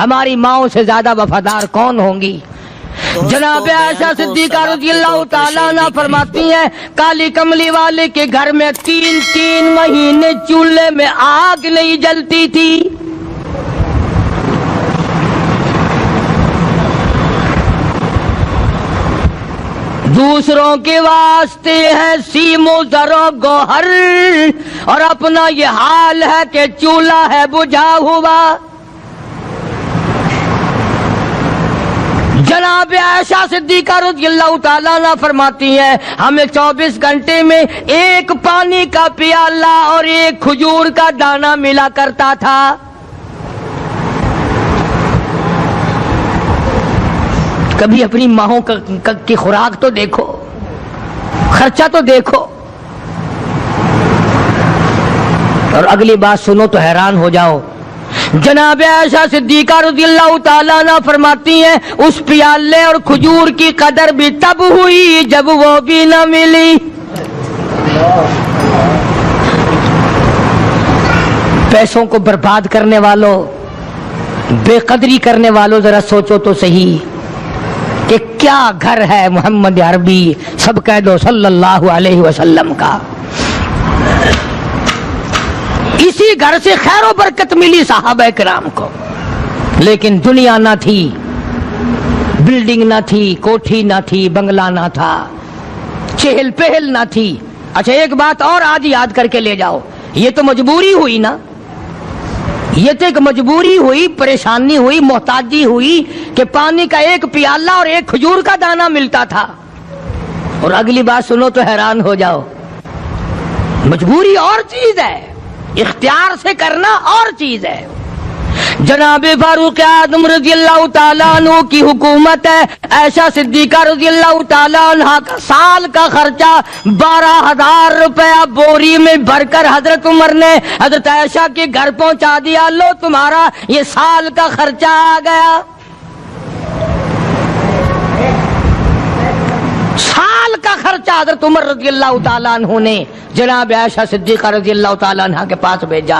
ہماری ماؤں سے زیادہ وفادار کون ہوں گی؟ جناب عائشہ صدیقہ رضی اللہ تعالیٰ عنہ فرماتی ہیں کالی کملی والے کے گھر میں 3 مہینے چولہے میں آگ نہیں جلتی تھی۔ دوسروں کے واسطے ہے سیم و زر و گوہر، اور اپنا یہ حال ہے کہ چولہا ہے بجھا ہوا۔ جناب عائشہ صدیقہ رضی اللہ تعالیٰ عنہ فرماتی ہیں ہمیں 24 گھنٹے میں ایک پانی کا پیالہ اور ایک کھجور کا دانہ ملا کرتا تھا۔ کبھی اپنی ماہوں کی خوراک تو دیکھو، خرچہ تو دیکھو، اور اگلی بات سنو تو حیران ہو جاؤ۔ جناب عائشہ صدیقہ رضی اللہ تعالیٰ عنہ فرماتی ہیں اس پیالے اور کھجور کی قدر بھی تب ہوئی جب وہ بھی نہ ملی۔ پیسوں کو برباد کرنے والوں، بے قدری کرنے والوں، ذرا سوچو تو صحیح کہ کیا گھر ہے محمد عربی سب کہہ دو صلی اللہ علیہ وسلم کا۔ اسی گھر سے خیر و برکت ملی صحابہ کرام کو، لیکن دنیا نہ تھی، بلڈنگ نہ تھی، کوٹھی نہ تھی، بنگلہ نہ تھا، چہل پہل نہ تھی۔ اچھا ایک بات اور آج یاد کر کے لے جاؤ، یہ تو مجبوری ہوئی نا، یہ تو ایک مجبوری ہوئی، پریشانی ہوئی، محتاجی ہوئی کہ پانی کا ایک پیالہ اور ایک کھجور کا دانہ ملتا تھا۔ اور اگلی بات سنو تو حیران ہو جاؤ، مجبوری اور چیز ہے، اختیار سے کرنا اور چیز ہے۔ جناب فاروق اعظم رضی اللہ تعالیٰ عنہ کی حکومت ہے، عائشہ صدیقہ رضی اللہ تعالیٰ عنہ کا سال کا خرچہ 12,000 روپیہ بوری میں بھر کر حضرت عمر نے حضرت عائشہ کے گھر پہنچا دیا۔ لو تمہارا یہ سال کا خرچہ آ گیا۔ سال کا خرچہ حضرت عمر رضی اللہ تعالیٰ عنہ نے جناب عائشہ صدیقہ رضی اللہ تعالیٰ عنہ کے پاس بھیجا۔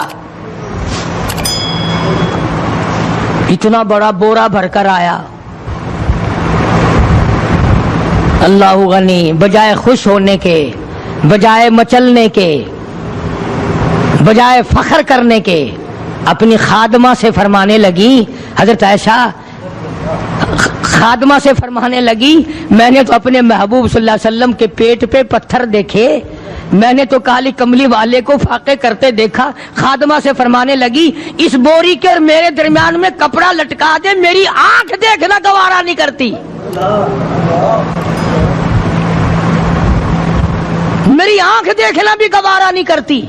اتنا بڑا بورا بھر کر آیا۔ اللہ غنی، بجائے خوش ہونے کے، بجائے مچلنے کے، بجائے فخر کرنے کے، اپنی خادمہ سے فرمانے لگی، حضرت عائشہ خادمہ سے فرمانے لگی میں نے تو اپنے محبوب صلی اللہ علیہ وسلم کے پیٹ پہ پتھر دیکھے، میں نے تو کالی کملی والے کو فاقے کرتے دیکھا۔ خادمہ سے فرمانے لگی اس بوری کے اور میرے درمیان میں کپڑا لٹکا دے، میری آنکھ دیکھنا گوارا نہیں کرتی، میری آنکھ دیکھنا بھی گوارا نہیں کرتی۔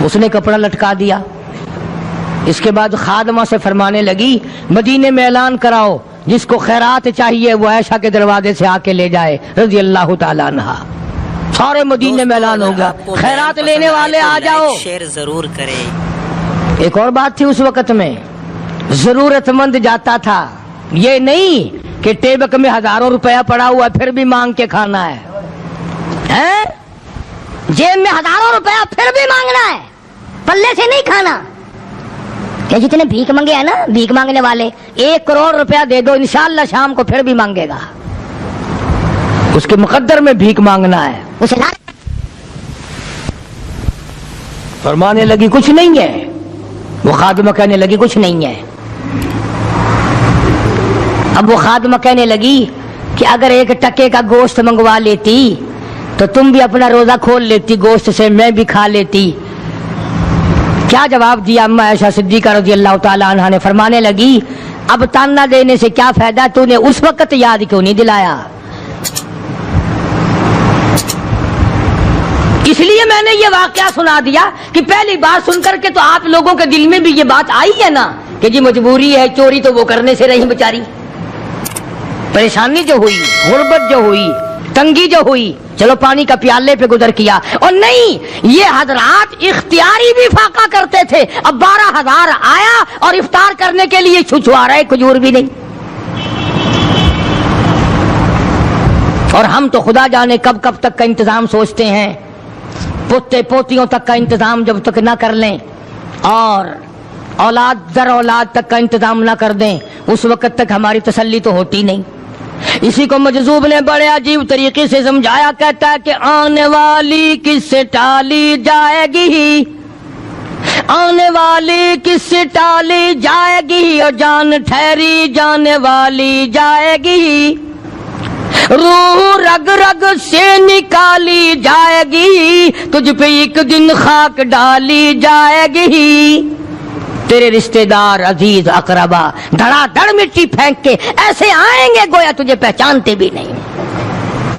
اس نے کپڑا لٹکا دیا۔ اس کے بعد خادمہ سے فرمانے لگی مدینے میں اعلان کراؤ جس کو خیرات چاہیے وہ عائشہ کے دروازے سے آ کے لے جائے رضی اللہ تعالیٰ عنہ۔ سارے مدینے میں اعلان ہوگا خیرات لینے والے آ جاؤ۔ شیئر ضرور کریں۔ ایک اور بات تھی اس وقت میں، ضرورت مند جاتا تھا، یہ نہیں کہ ٹیبک میں 1000 روپیہ پڑا ہوا پھر بھی مانگ کے کھانا ہے، جیب میں 1000 روپیہ پھر بھی مانگنا ہے، پلے سے نہیں کھانا۔ کہ جتنے بھیک مانگے ہیں نا، بھیک مانگنے والے 1 کروڑ روپیہ دے دو انشاءاللہ شام کو پھر بھی مانگے گا، اس کے مقدر میں بھیک مانگنا ہے۔ اسے فرمانے لگی کچھ نہیں ہے، وہ خادمہ کہنے لگی کچھ نہیں ہے۔ اب وہ خادمہ کہنے لگی کہ اگر 1 ٹکے کا گوشت منگوا لیتی تو تم بھی اپنا روزہ کھول لیتی، گوشت سے میں بھی کھا لیتی۔ کیا جواب دیا اما عائشہ صدیقہ رضی اللہ تعالی عنہا نے؟ فرمانے لگی اب تانا دینے سے کیا فائدہ، تو نے اس وقت یاد کیوں نہیں دلایا؟ اس لیے میں نے یہ واقعہ سنا دیا کہ پہلی بات سن کر کے تو آپ لوگوں کے دل میں بھی یہ بات آئی ہے نا کہ جی مجبوری ہے، چوری تو وہ کرنے سے رہی بیچاری، پریشانی جو ہوئی، غربت جو ہوئی، تنگی جو ہوئی، چلو پانی کا پیالے پہ گزر کیا۔ اور نہیں، یہ حضرات اختیاری بھی فاقہ کرتے تھے۔ اب 12,000 آیا اور افطار کرنے کے لیے چھچوا رہے، کھجور بھی نہیں۔ اور ہم تو خدا جانے کب کب تک کا انتظام سوچتے ہیں، پوتے پوتیوں تک کا انتظام جب تک نہ کر لیں۔ اور اولاد در اولاد تک کا انتظام نہ کر دیں اس وقت تک ہماری تسلی تو ہوتی نہیں. اسی کو مجذوب نے بڑے عجیب طریقے سے سمجھایا, کہتا ہے کہ آنے والی کس سے ٹالی جائے گی, آنے والی کس سے ٹالی جائے گی, اور جان ٹھہری جانے والی جائے گی, روح رگ رگ سے نکالی جائے گی, تجھ پہ ایک دن خاک ڈالی جائے گی. تیرے رشتہ دار عزیز اقربا دھڑا دھڑ مٹی پھینک کے ایسے آئیں گے گویا تجھے پہچانتے بھی نہیں.